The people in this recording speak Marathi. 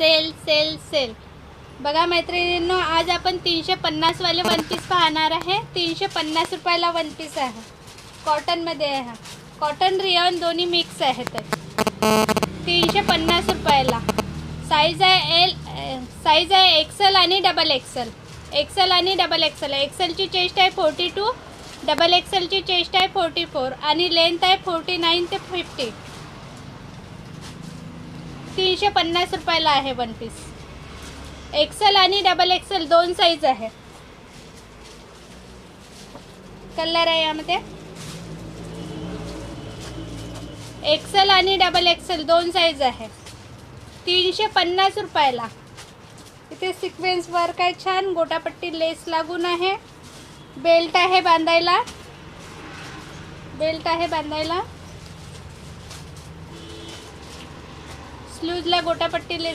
Sale sale sale. बघा मैत्रिणींनो, आज आपण 350 वाले वन पीस पाहणार आहे. 350 रुपयाला वन पीस आहे. कॉटनमध्ये आहे. हा कॉटन रियॉन दोन्ही मिक्स आहे. तर 350 रुपयाला. साईज आहे साईज आहे एक्सेल आणि डबल एक्सेल. एक्सेल आणि डबल एक्सेल. एक्सेलची चेस्ट आहे 42, डबल एक्सेलची चेस्ट आहे 44 आणि लेंथ आहे 49 ते 50. 350 रुपयाला आहे वन पीस. एक्सेल आणि डबल एक्सेल दोन साईज आहे. कलर आहे यामध्ये. एक्सेल आणि डबल एक्सेल दोन साईज आहे. 350 रुपयाला. इथे सिक्वेन्स वर्क आहे छान. गोटापट्टी लेस लागून आहे. बेल्ट आहे बांधायला. बेल्ट आहे बांधायला. स्लीव्जला गोटापट्टी लेस